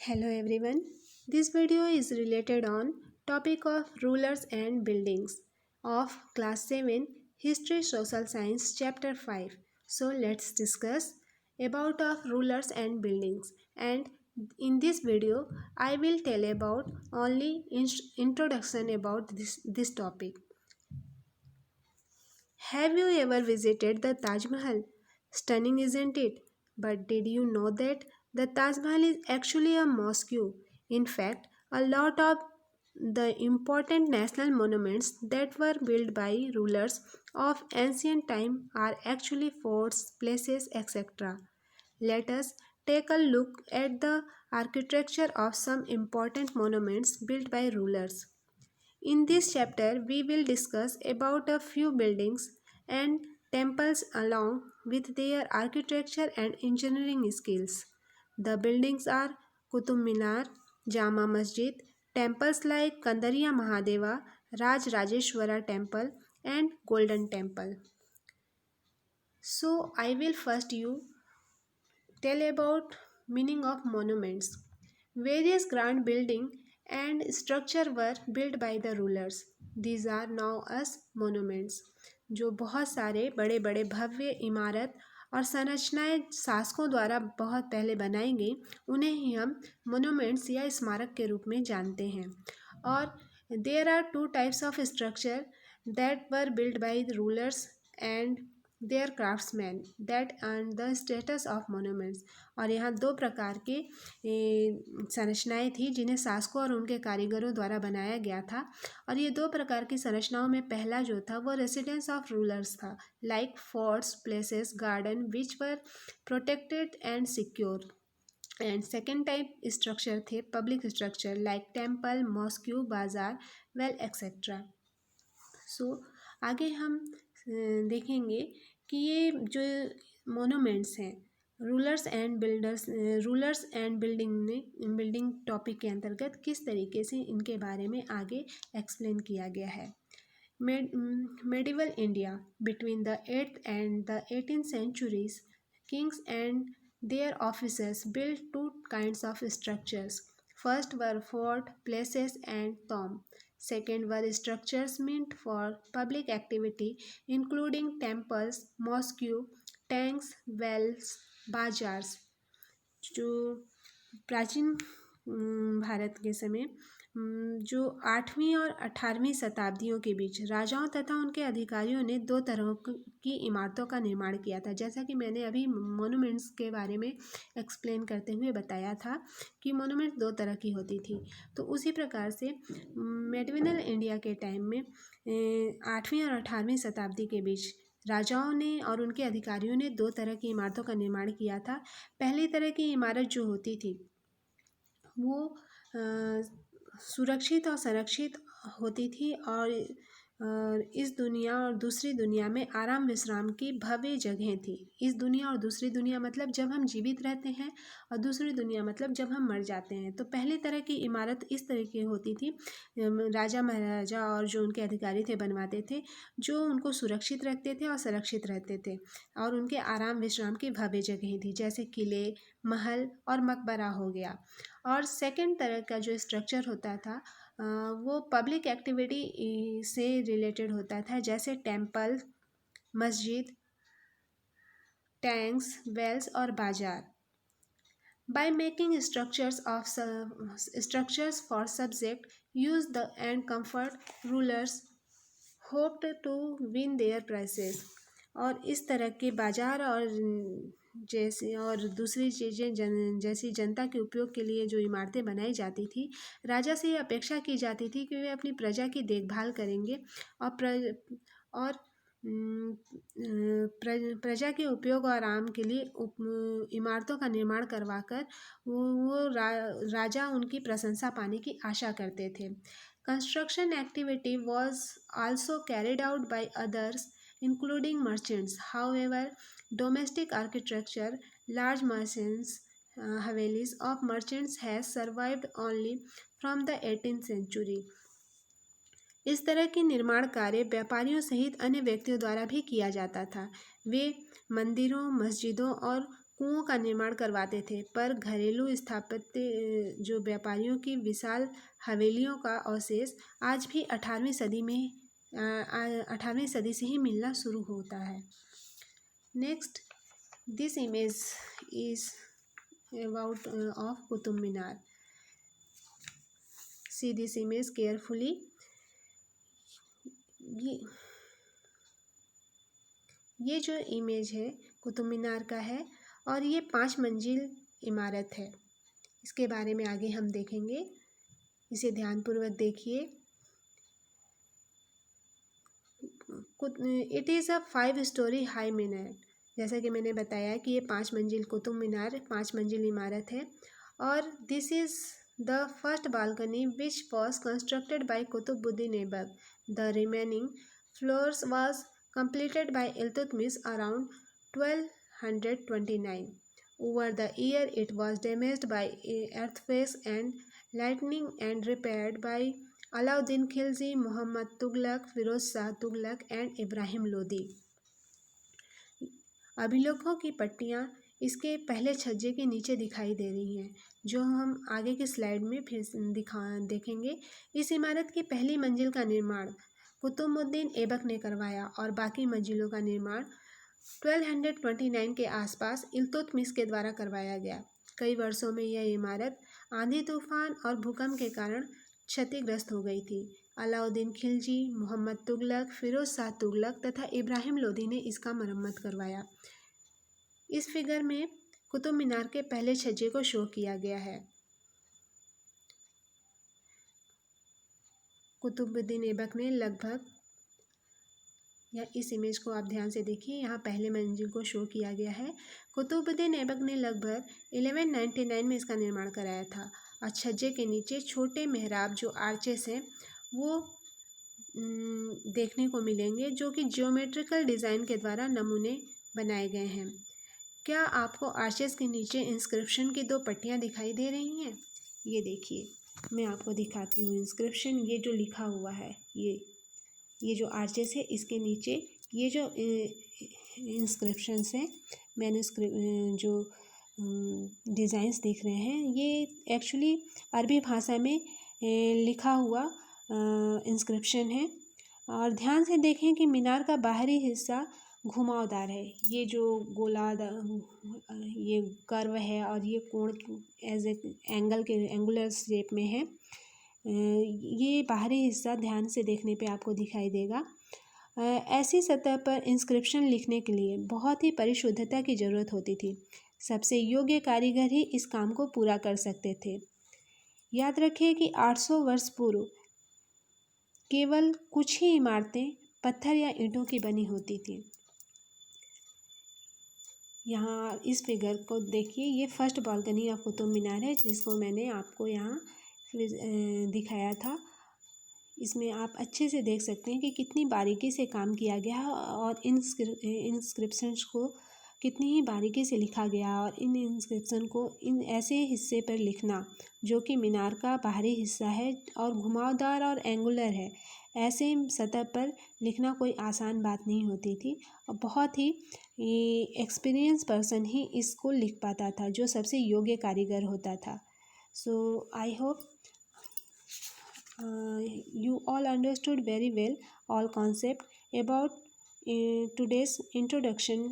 Hello everyone. This video is related on topic of rulers and buildings of class 7 History Social Science chapter 5. So let's discuss about of rulers and buildings, and in this video I will tell about only introduction about this topic. Have you ever visited the Taj Mahal? Stunning, isn't it? But did you know that the Taj Mahal is actually a mosque? In fact, a lot of the important national monuments that were built by rulers of ancient time are actually forts, places, etc. Let us take a look at the architecture of some important monuments built by rulers. In this chapter, we will discuss about a few buildings and temples along with their architecture and engineering skills. The buildings are Qutub Minar, Jama Masjid, temples like Kandariya Mahadeva, Raj Rajeshwara Temple, and Golden Temple. So, I will first you tell about meaning of monuments. Various grand building and structure were built by the rulers. These are now as monuments. जो बहुत सारे बड़े बड़े भव्य इमारत और संरचनाएं शासकों द्वारा बहुत पहले बनाई गई, उन्हें ही हम मोनूमेंट्स या स्मारक के रूप में जानते हैं. और there are two types of structure that were build by the rulers and their craftsman that earn the status of monuments. और यहाँ दो प्रकार के संरचनाएं थी जिन्हें शासकों और उनके कारीगरों द्वारा बनाया गया था. और ये दो प्रकार की संरचनाओं में पहला जो था वो रेसिडेंस ऑफ रूलर्स था, like forts, places, garden which were protected and secure. And second type structure थे public structure like temple, mosque, bazaar, well etcetera. So आगे हम देखेंगे कि ये जो मोनूमेंट्स हैं रूलर्स एंड बिल्डिंग टॉपिक के अंतर्गत किस तरीके से इनके बारे में आगे एक्सप्लेन किया गया है. Medieval India between the 8th and the 18th centuries, kings and their officers built two kinds of structures. First were fort, places, and tomb. Second were structures meant for public activity, including temples, mosques, tanks, wells, bazaars. जो प्राचीन भारत के समय जो 8वीं और 18वीं शताब्दियों के बीच राजाओं तथा उनके अधिकारियों ने दो तरह की इमारतों का निर्माण किया था. जैसा कि मैंने अभी मोनूमेंट्स के बारे में एक्सप्लेन करते हुए बताया था कि मोनूमेंट दो तरह की होती थी, तो उसी प्रकार से मेडिवल इंडिया के टाइम में 8वीं और 18वीं शताब्दी के बीच राजाओं ने और उनके अधिकारियों ने दो तरह की इमारतों का निर्माण किया था. पहली तरह की इमारत जो होती थी वो सुरक्षित और संरक्षित होती थी और इस दुनिया और दूसरी दुनिया में आराम विश्राम की भव्य जगहें थी. इस दुनिया और दूसरी दुनिया मतलब जब हम जीवित रहते हैं, और दूसरी दुनिया मतलब जब हम मर जाते हैं. तो पहली तरह की इमारत इस तरह की होती थी, राजा महाराजा और जो उनके अधिकारी थे बनवाते थे, जो उनको सुरक्षित रखते थे और संरक्षित रहते थे, और उनके आराम विश्राम की भव्य जगहें थी जैसे किले, महल और मकबरा हो गया. और सेकंड तरह का जो स्ट्रक्चर होता था वो पब्लिक एक्टिविटी से रिलेटेड होता था, जैसे टेम्पल, मस्जिद, टैंक्स, वेल्स और बाजार. By making structures for subject use the and comfort rulers hoped to win their praises. और इस तरह के बाजार और दूसरी चीज़ें जैसी जनता के उपयोग के लिए जो इमारतें बनाई जाती थी, राजा से ये अपेक्षा की जाती थी कि वे अपनी प्रजा की देखभाल करेंगे और प्रजा के उपयोग और आराम के लिए इमारतों का निर्माण करवाकर राजा उनकी प्रशंसा पाने की आशा करते थे. Construction activity was also carried out by others including merchants. However, domestic architecture, large mansions, havelis of merchants has survived only from the 18th century. इस तरह के निर्माण कार्य व्यापारियों सहित अन्य व्यक्तियों द्वारा भी किया जाता था. वे मंदिरों, मस्जिदों और कुओं का निर्माण करवाते थे, पर घरेलू स्थापत्य जो व्यापारियों की विशाल हवेलियों का अवशेष आज भी 18वीं सदी से ही मिलना शुरू होता है। Next, this image is about of Qutub Minar. See this image carefully. ये जो इमेज है कुतुब मीनार का है और ये 5 मंजिल इमारत है। इसके बारे में आगे हम देखेंगे, इसे ध्यानपूर्वक देखिए। It is a 5 storey high minar. जैसा कि मैंने बताया कि ये 5 मंजिल कुतुब मीनार 5 मंजिल इमारत है और this is the first balcony which was constructed by Qutubuddin Aibak. The remaining floors was completed by Iltutmish around 1229. Over the year, it was damaged by earthquakes and lightning and repaired by Alauddin Khilji, Muhammad Tughlaq, Firoz Shah Tughlaq and Ibrahim Lodi. अभिलेखों की पट्टियाँ इसके पहले छज्जे के नीचे दिखाई दे रही हैं, जो हम आगे की स्लाइड में फिर देखेंगे। इस इमारत की पहली मंजिल का निर्माण कुतुबुद्दीन ऐबक ने करवाया और बाकी मंजिलों का निर्माण 1229 के आसपास इल्तुतमिश के द्वारा करवाया गया। कई वर्षों में यह इमारत आंधी तूफान और भूकंप के कारण क्षतिग्रस्त हो गई थी। अलाउद्दीन खिलजी, मोहम्मद तुगलक, फिरोज शाह तुगलक तथा इब्राहिम लोदी ने इसका मरम्मत करवाया। इस फिगर में कुतुब मीनार के पहले छज्जे को शो किया गया है। कुतुबुद्दीन ऐबक ने लगभग, या इस इमेज को आप ध्यान से देखिए, यहाँ पहले मंजिल को शो किया गया है। कुतुबुद्दीन ऐबक ने लगभग 1199 में इसका निर्माण कराया था और छज्जे के नीचे छोटे मेहराब जो आर्चेस हैं वो देखने को मिलेंगे, जो कि जियोमेट्रिकल डिज़ाइन के द्वारा नमूने बनाए गए हैं। क्या आपको आर्चेस के नीचे इंस्क्रिप्शन की 2 पट्टियाँ दिखाई दे रही हैं? ये देखिए, मैं आपको दिखाती हूँ इंस्क्रिप्शन। ये जो लिखा हुआ है, ये जो आर्चेस है इसके नीचे ये जो इंस्क्रिप्शंस हैं, मैन्युस्क्रिप्ट जो डिज़ाइंस दिख रहे हैं, ये एक्चुअली अरबी भाषा में लिखा हुआ इंस्क्रिप्शन है। और ध्यान से देखें कि मीनार का बाहरी हिस्सा घुमावदार है। ये जो ये कर्व है और ये कोण एज ए एंगुलर शेप में है। ये बाहरी हिस्सा ध्यान से देखने पे आपको दिखाई देगा। ऐसी सतह पर इंस्क्रिप्शन लिखने के लिए बहुत ही परिशुद्धता की ज़रूरत होती थी। सबसे योग्य कारीगर ही इस काम को पूरा कर सकते थे। याद रखिए कि 800 वर्ष पूर्व केवल कुछ ही इमारतें पत्थर या ईंटों की बनी होती थी। यहाँ इस फिगर को देखिए, ये first balcony of Qutub Minar है जिसको मैंने आपको यहाँ दिखाया था। इसमें आप अच्छे से देख सकते हैं कि कितनी बारीकी से काम किया गया है और इंस्क्रिप्शंस को कितनी ही बारीकी से लिखा गया। और इन इंस्क्रिप्शन को इन ऐसे हिस्से पर लिखना जो कि मीनार का बाहरी हिस्सा है और घुमावदार और एंगुलर है, ऐसे सतह पर लिखना कोई आसान बात नहीं होती थी और बहुत ही एक्सपीरियंस पर्सन ही इसको लिख पाता था, जो सबसे योग्य कारीगर होता था। So I hope you all understood very well all concept about today's introduction.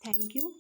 Thank you.